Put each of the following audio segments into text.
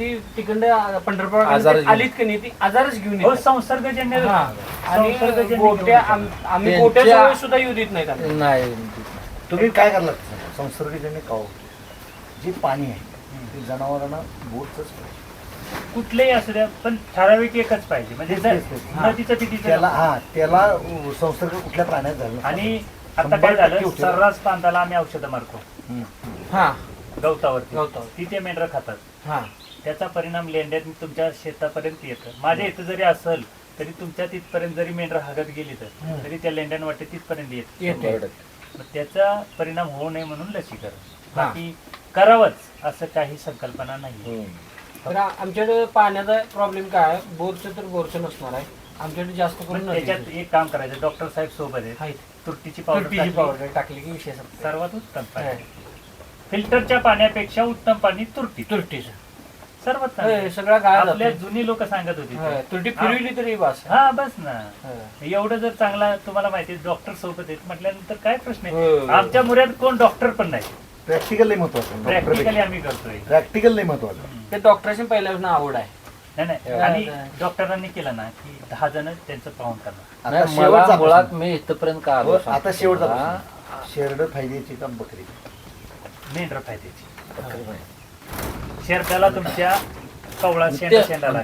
ती तिकडं पंढरपूर आलीत की नाही, ती आजारच घेऊन येतात. संसर्गजन्य आणि गोट्या आम्ही गोट्याजवळ सुद्धा येऊ देत नाहीत आम्ही. नाही. तुम्ही काय करला संसर्गजन्य काव जे पाणी आहे ते जनावरांना बोटच कुठलेही असू द्या, पण ठराविक एकच पाहिजे, म्हणजे नदीचं पिटीचं त्याला संसर्ग कुठल्या प्राण्यात झाला. आणि आता काय झालं, सर्रास प्रांताला आम्ही औषधं मारतो गवतावरती, तिथे मेंढरं खातात, त्याचा परिणाम लेंड्यात तुमच्या शेतापर्यंत येतं. माझ्या इथं जरी असेल तरी तुमच्या तिथपर्यंत जरी मेंढरं हागत गेली तरी त्या लेंड्यानं वाटते तिथपर्यंत येत. त्याचा परिणाम होऊ नये म्हणून लसीकरण, बाकी करावंच असं काही संकल्पना नाही. तर आमच्याकडे पाण्याचा प्रॉब्लेम काय आहे, बोरचं तर बोरचं नसणार आहे आमच्याकडे जास्त करून. त्याच्यात एक काम करायचं, डॉक्टर साहेब सोबत आहेत, तुरटीची पावडर टाकली की विषय सर्वात उत्तम पाणी. फिल्टरच्या पाण्यापेक्षा उत्तम पाणी तुरटीचं सर्वात सगळं गाय. आपल्या जुनी लोक सांगत होती तुरटी फिरवली तरी बस. बस ना. एवढं जर चांगला तुम्हाला माहिती डॉक्टर सोबत आहेत म्हटल्यानंतर काय प्रश्न आहे. आमच्या मुऱ्यात कोण डॉक्टर पण नाही. प्रॅक्टिकल महत्वाचं, प्रॅक्टिकली आम्ही करतोय. प्रॅक्टिकल महत्वाचं. ते डॉक्टरशी पहिल्यापासून आवड आहे. नाही आणि डॉक्टरांनी केलं ना की 10 जण त्यांचं पाहून करणार. आता मुळात मी इथपर्यंत का आलो, आता शेवटचा शेरड फायद्याची का बकरी? मेंढर फायद्याची. शेरडाला तुमच्या कवळा शेंडाला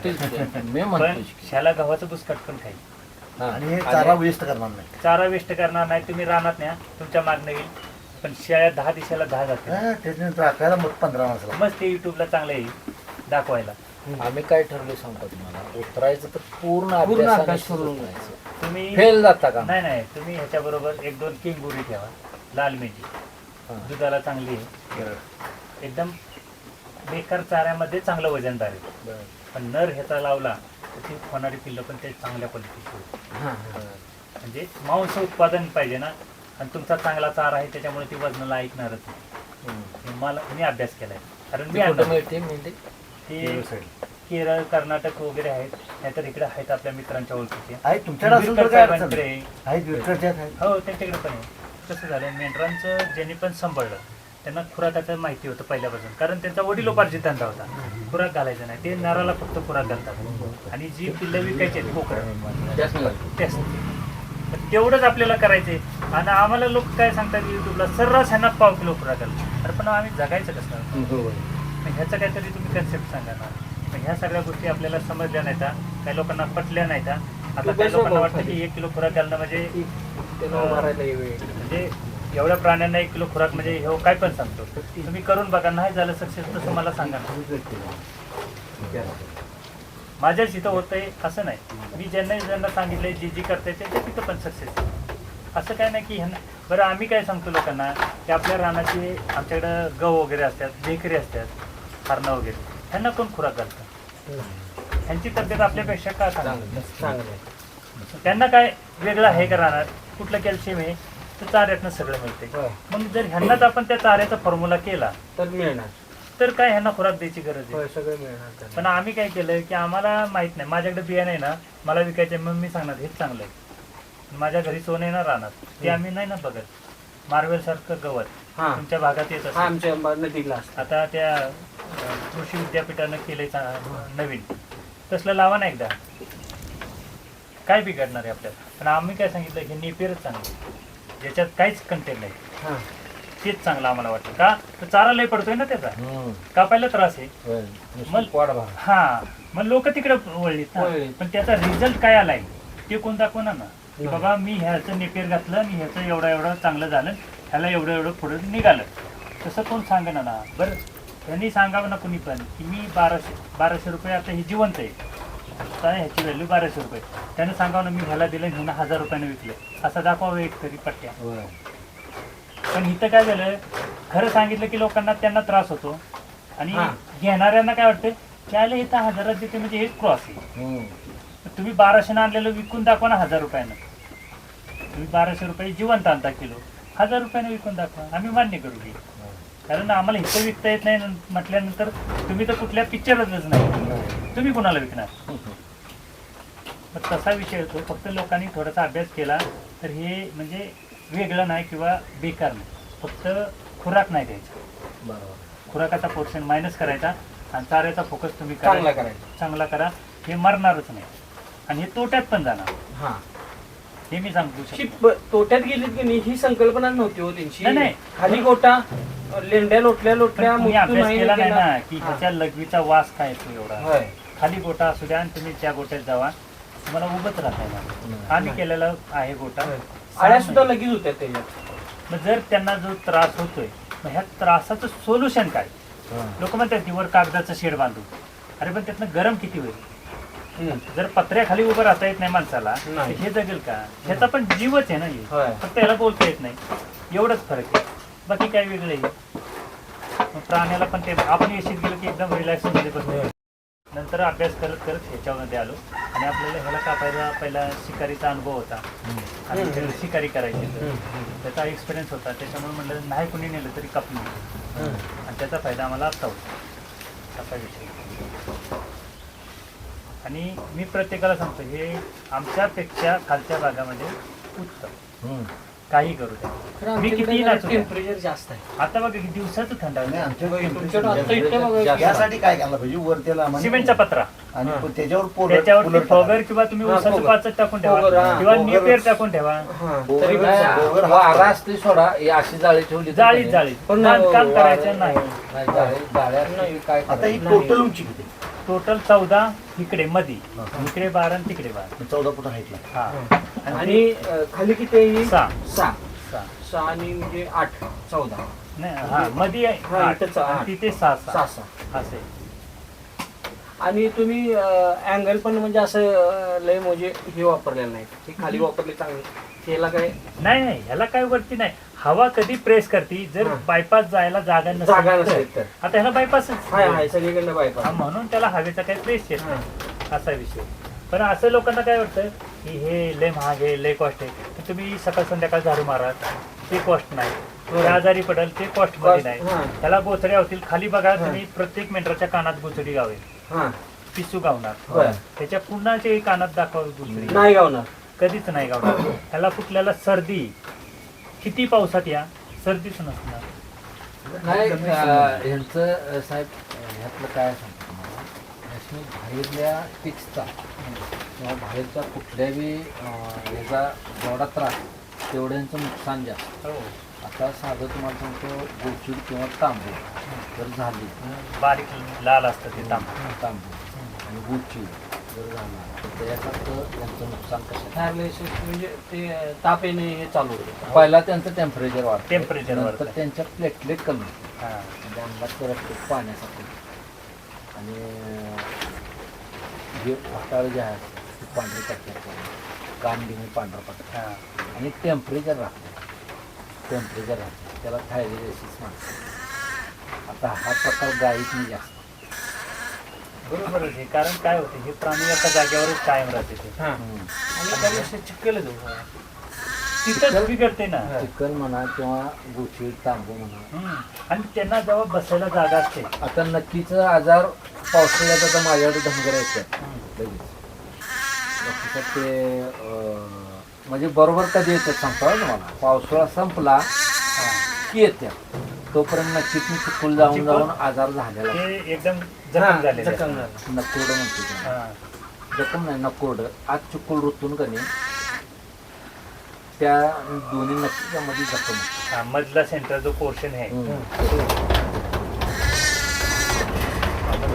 पण शाला गव्हाचं बुसकट पण खाईल आणि हे चारा वेस्ट करणार नाही. चारा वेस्ट करणार नाही. तुम्ही रानात न्या, तुमच्या मागणं येईल, पण शेळ्या 10 दिवसाला 10 जाते. त्याच्यानंतर राखायला मग 15 माणसाला मग ते युट्यूबला चांगलं येईल दाखवायला. आम्ही काय ठरलं सांगतो तुम्हाला, उतरायचं तर पूर्ण अभ्यास करून तुम्ही फेल जाता का? नाही, तुम्ही ह्याच्याबरोबर 1-2 किंगुरी ठेवा, लाल मिरची, दुधाला चांगली आहे, एकदम बेकार चाऱ्यामध्ये चांगलं वजनदार आहे. पण नर ह्याचा लावला तर ती होणारी पिल्लं पण ते चांगल्या क्वालिटीची, म्हणजे मांस उत्पादन पाहिजे ना. आणि तुमचा चांगला चारा आहे त्याच्यामुळे ती वजनाला ऐकणारच. मला मी अभ्यास केलाय, कारण मी ते केरळ, कर्नाटक वगैरे आहेत, नाहीतर इकडे आहेत आपल्या मित्रांच्या ओळखीचे. हो, त्यांच्याकडे पण आहे. कसं झालं, मेंढरांचं ज्यांनी पण सांभाळलं त्यांना खुराकाचं माहिती होतं पहिल्यापासून, कारण त्यांचा वडिलोपार्जित धंदा होता. खुराक घालायचा नाही, ते नराला फक्त खुराक घालतात. आणि जी पिल्लं विकायची कोकरं तेवढंच आपल्याला करायचंय. आणि आम्हाला लोक काय सांगतात युट्यूबला, सर्रास ह्यांना 1/2 किलो खुराक घालतात. अरे पण आम्ही जगायचं कसं? ह्याचं काहीतरी तुम्ही कन्सेप्ट सांगा ना. ह्या सगळ्या गोष्टी आपल्याला समजल्या नाहीत, काही लोकांना पटल्या नाहीत. आता काही लोकांना वाटतं की 1 किलो खुराक घालणं म्हणजे एवढ्या प्राण्यांना 1 किलो खुराक म्हणजे हे काय पण सांगतो. तुम्ही करून बघा, नाही झालं सक्सेस तसं मला सांगा ना. माझ्याच इथं होतंय असं नाही. मी ज्यांना सांगितलंय जी करताय त्याच्या तिथं पण सक्सेस. असं काय नाही की ह्यांना. बरं आम्ही काय सांगतो लोकांना की आपल्या रानाची आमच्याकडं गव वगैरे असतात, बेकरी असतात, हरणं वगैरे, ह्यांना कोण खुराक घालतं? ह्यांची तब्येत आपल्यापेक्षा का चांगली? त्यांना काय वेगळं आहे का राहणार? कुठलं कॅल्शियम आहे तर चाऱ्यातनं सगळं मिळते. मग जर ह्यांनाच आपण त्या चाऱ्याचा फॉर्म्युला केला तर मिळणार, तर काय ह्यांना खुराक द्यायची गरज आहे? सगळं मिळणार. पण आम्ही काय केलं की आम्हाला माहित नाही, माझ्याकडे बिया नाही ना, मला विकायचं, मग मी सांगणार हेच चांगलं आहे. माझ्या घरी सोनं आहे ना रानात, ते आम्ही नाही ना बघत. मार्वेल सारखं गवत तुमच्या भागात येत असतं. आता त्या कृषी विद्यापीठानं केलंय नवीन, तसलं लावा ना एकदा, काय बिघडणार आहे आपल्याला? पण आम्ही काय सांगितलं, हे नेपियरच चांगलं, ज्याच्यात काहीच कंटेंट नाही, तेच चांगलं आम्हाला वाटतं. का तर चारा लय पडतोय ना त्याचा, कापायला त्रास आहे. मग लोक तिकडे वळलीत, पण त्याचा रिझल्ट काय आलाय ते कोण दाखवणार ना. की बाबा मी ह्याचं नेपियर घातलं आणि ह्याचं एवढं चांगलं झालं, ह्याला एवढं पुढं निघालं, तसं कोण सांगणार ना. बरं त्यांनी सांगावं ना कुणी पण की मी 1200 रुपये, आता ही जिवंत आहे, ह्याची व्हॅल्यू 1200 रुपये, त्यानं सांगावं ना मी ह्याला दिलं, ह्यानं 1000 रुपयाने विकले, असं दाखवावं एक तरी पट्ट्या. पण इथं काय झालं, खरं सांगितलं की लोकांना त्यांना त्रास होतो. आणि घेणाऱ्यांना काय वाटतं, त्याला इथं 1000 देते म्हणजे हेच क्रॉस आहे. तुम्ही 1200 आणलेलं विकून दाखवा ना 1000 रुपयानं. तुम्ही 1200 रुपये जिवंत आणता किलो, 1000 रुपयाने विकून दाखवा, आम्ही मान्य करू की. कारण आम्हाला इथं विकता येत नाही म्हटल्यानंतर तुम्ही तर कुठल्या पिक्चरच नाही, तुम्ही कोणाला विकणार? तसा विषय होतो. फक्त लोकांनी थोडासा अभ्यास केला तर हे म्हणजे वेगळं नाही किंवा बेकार नाही. फक्त खुराक नाही द्यायचा, खुराकाचा पोर्शन मायनस करायचा आणि चाऱ्याचा फोकस तुम्ही चांगला करा, करायचा. चांगला करा. हे मरणारच नाही आणि हे तोट्यात पण जाणार, हा हे मी सांगू शी शकतो. तोट्यात गेलीत की नाही ही संकल्पना नव्हती हो त्यांची. नाही, नाही. खाली गोटा लेंड्या लोटल्या पण लोटल्या तुम्ही मुतू अभ्यास नाही केला नाही केला. ना की हा. ह्याच्या लघवीचा वास काय येतो एवढा. होय. खाली गोटा असू द्या आणि तुम्ही त्या गोट्यात जावा, तुम्हाला उभंच राहता येणार. आम्ही केलेला आहे गोटा. आळ्या सुद्धा लगेच होत्या त्याच्यात. मग जर त्यांना जो त्रास होतोय, मग ह्या त्रासाचं सोल्युशन काय? लोक म्हणतात की वर कागदाचं शेड बांधू. अरे पण त्यातनं गरम किती होईल? जर पत्र्याखाली उभं राहता येत नाही माणसाला, तर नाही. हे जगेल का? ह्याचा पण जीवच आहे ना हे. होय. फक्त याला बोलता येत नाही, एवढंच फरक आहे. बाकी काय वेगळं आहे? मग प्राण्याला पण ते आपण एशीत गेलो की एकदम रिलॅक्स मध्ये बसतो. नंतर अभ्यास करत करत ह्याच्यामध्ये आलो आणि आपल्याला ह्याला कापायला पहिला शिकारीचा अनुभव होता आणि त्याला शिकारी करायची तर त्याचा एक्सपिरियन्स होता. त्याच्यामुळे म्हणलं नाही कुणी नेलं तरी कापलं आणि त्याचा फायदा आम्हाला आत्ता होता. असा विषय. आणि मी प्रत्येकाला सांगतो हे आमच्यापेक्षा खालच्या भागामध्ये उत्तम, काही करू द्या. मी किती नाचू द्या. टेम्परेचर जास्त आहे. आता बघा किती दिवसाचं थंड नाही, आहे. आमच्याकडे तुमच्याकडे आता इथं बघा की- यासाठी काय केलं पाहिजे वर त्याला आम्हाला- सिमेंटचा पत्रा, आणि हा. त्याच्यावर त्याच्यावरती फॉगर किंवा तुम्ही हा, उसाचं फोगर. पाचट टाकून ठेवा फोगर, हा. किंवा फोगर. नेपेर टाकून ठेवा. हा. तरी तरी नाही, पण- गोबर वारा असते सोडा, ही अशी जाळी ठेवली तर जाळीत नाही. जाळीत पण बांधकाम वारा- करायचं नाही. नाही, जाळ्या असते की काय आता ही करायचं? टोटल उंची किती टोटल 14 इकडे मध्ये, इकडे 12 आणि तिकडे 12. 14 फूट हाईटला. हा आणि खाली किती आहे ही? 6 सहा 6 सहा आणि म्हणजे 8 14 नाही, हा मध्ये आहे हा, 8 इथंच 8. आणि तिथे 6 सहा सहा असे. आणि तुम्ही अँगल पण म्हणजे असं लय म्हणजे हे वापरलेलं नाही. हे खाली वापरले चांगले. त्याला काय नाही नाही ह्याला काय वरती नाही. हवा कधी प्रेस करते जर हा. बायपास जायला जागा जागा नसेल नसेल तर. तर. आता ह्याला बायपासच हाय हाय सगळीकडनं हा, बायपास. म्हणून त्याला हवेचा काही प्रेस येत नाही, असा विषय. पण असं लोकांना काय वाटतं की हे लय महाग आहे, लय कॉस्ट आहे, तर तुम्ही सकाळ संध्याकाळ झाडू मारा, ते कॉस्ट नाही. ते आजारी पडेल, ते कॉस्ट मध्ये नाही. हा. त्याला गोचड्या होतील. खाली बघा तुम्ही प्रत्येक मेंढराच्या कानात गोचडी गावेल, हा पिसू गावणार. होय. त्याच्या पुन्हा ते कानात दाखवा गोचडी नाही गावणार. कधीच नाही गावणार. त्याला कुठल्याला सर्दी, किती पावसात या सर्दीच नसणार. नाही ह्यांचं साहेब ह्यातलं काय सांगतो तुम्हाला, ह्याची बाहेरल्या टिक्सचा किंवा बाहेरच्या कुठल्याही ह्याचा जेवढा त्रास तेवढ्यांचं नुकसान जास्त. हो. आता साधं तुम्हाला सांगतो, गोचूड किंवा तांबू जर झाली, बारीक लाल असतं ते तांबूळ. तांबू आणि गोचूड जर झाला तर त्याच्यात यांचं नुकसान कसं. Paralysis म्हणजे ते ताप येणे हे चालू होते. पहिला त्यांचं टेम्परेचर वाढतं, Temperature नंतर वाढतं. त्यांच्या प्लेटलेट कमी होते. हा. म्हणजे अंगात रक्त पाण्यासाठी. आणि जे हाताळ जे आहे ते पांढरे पडतात, कान बिन पांढरा पडतात हा. आणि टेम्परेचर राहतं, टेम्परेचर राहतं, त्याला थायरॉइड म्हणतात. आता हा प्रकार गायीत नाही जास्त. बरोबरच आहे. कारण काय होते हे प्राणी एका जागेवरच कायम राहते ते. हा. आणि त्यापेक्षा चिखल तिथंच बिघडते ना. चिकन म्हणा किंवा गोचीड तांबू म्हणा. हम्म. आणि त्यांना जेव्हा बसायला जागा असते. आता नक्कीच आजार पावसाळ्यात आता माझ्याकडे धनगर येतात लगेच. नक्कीच ते म्हणजे बरोबर कधी येतात सांगतो तुम्हाला, पावसाळा संपला की येतात. तोपर्यंत नक्कीच मी चिखल जाऊन जाऊन आजार झालेला ते एकदम जखम झालेले जखम असतात. झालं. नकोरडं म्हणतो त्याला. हा. जखम नाही, नकोरडं. आज चिखल ऋतून कधी त्या दोन्ही नक्कीच्यामध्ये जखम होते. हा, मधला सेंटर जो पोर्शन आहे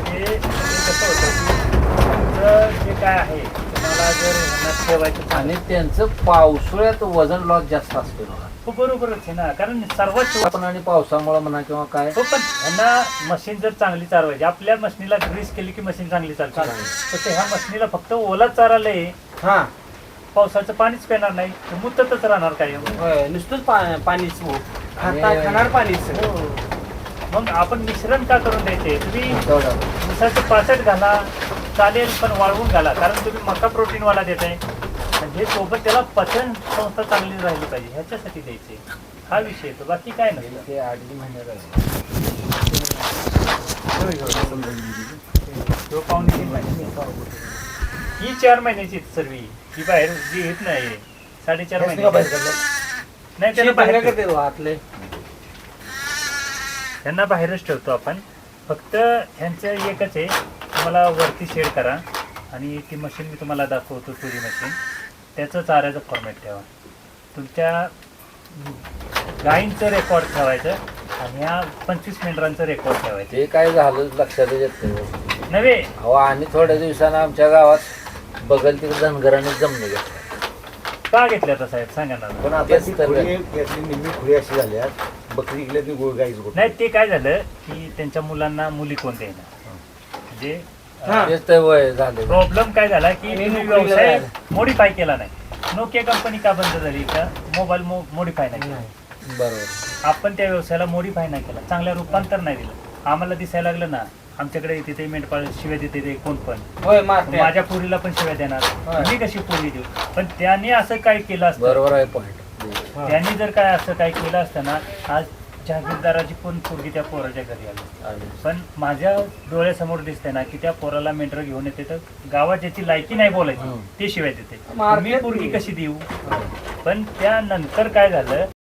ते कसं होतं की तुमचं जे काय आहे तुम्हाला जर ह्यांना ठेवायचं झालं- आणि त्यांचं पावसाळ्यात वजन लॉस जास्त असते बघा. हो बरोबरच आहे ना. कारण सर्वात आपण आणि पावसामुळे म्हणा किंवा काय हो पण ह्यांना मशीन जर चांगली चालवायची, आपल्या मशीनीला ग्रीस केली की मशीन चांगली चालते. तसं ह्या मशीनीला फक्त ओला चारा लय, हा पावसाचं पाणीच पेणार नाही, तर मुततच राहणार कायम. होय, नुसतंच पाणीच हो. आणि- खाणार पाणीच. मग आपण मिश्रण का करून द्यायचे? तुम्ही तेवढं. उसाचं पाचट घाला चालेल, पण वाळवून घाला. कारण तुम्ही मका प्रोटीनवाला देताय आणि हे सोबत त्याला पचन संस्था चांगली राहिली पाहिजे ह्याच्यासाठी द्यायचे. हा विषय येतो, बाकी काय नाही. ते 8 महिने राहिले. तो पाहुणे 3 महिन्याची. ही 4 महिन्याची सर्व ही बाहेर जी येत नाही 4.5 महिने नाही. त्याला बाहेर करते हातले. त्यांना बाहेरच ठेवतो आपण. फक्त ह्यांचं एकच आहे, तुम्हाला वरती शेड करा आणि ती मशीन मी तुम्हाला दाखवतो, तुरी मशीन, त्याचं चाऱ्याचं फॉर्मॅट ठेवा. तुमच्या गाईंचं रेकॉर्ड ठेवायचं आणि ह्या 25 मेंढरांचं रेकॉर्ड ठेवायचं. ते काय झालं लक्षात येत नाही. नव्हे, अहो आणि थोड्या दिवसानं आमच्या गावात बगल तिकडे धनगराने जमणे घेतलं. का घेतलं आता साहेब सांगा ना. पण आता ती खुली यातली निम्मी खुली अशी झाल्या, बकरी इकडे ती गाईच गोट. नाही, ते काय झालं की त्यांच्या मुलांना मुली कोणत्या येणार, म्हणजे तेच तर वय झाले. प्रॉब्लेम काय झाला की आणि तुम्ही नोकरीला व्यवसाय जायला. मॉडिफाय केला नाही. नोकिया कंपनी का बंद झाली, का मोबाईल मॉडिफाय नाही केला. बरोबर. आपण त्या व्यवसायाला मॉडिफाय नाही केला, चांगलं रूपांतर नाही दिलं. आम्हाला दिसायला लागलं ना, आमच्याकडे तिथे मेंढपाळ शिव्या देते ते कोण पण, होय मारते. माझ्या पुरीला पण शिव्या देणार, होय. मी कशी पुरी देऊ. पण त्याने असं काय केलं असतं, बरोबर आहे पॉईंट. त्यांनी जर काय असं काय केलं असतं ना, आज जहागीरदाराची पण पोरगी त्या पोराच्या घरी आली. पण माझ्या डोळ्यासमोर दिसते ना की त्या पोराला मेंढर घेऊन येते, तर गावात ज्याची लायकी नाही बोलायची ते शिवाय देते, मी पोरगी कशी देऊ. पण त्यानंतर काय झालं,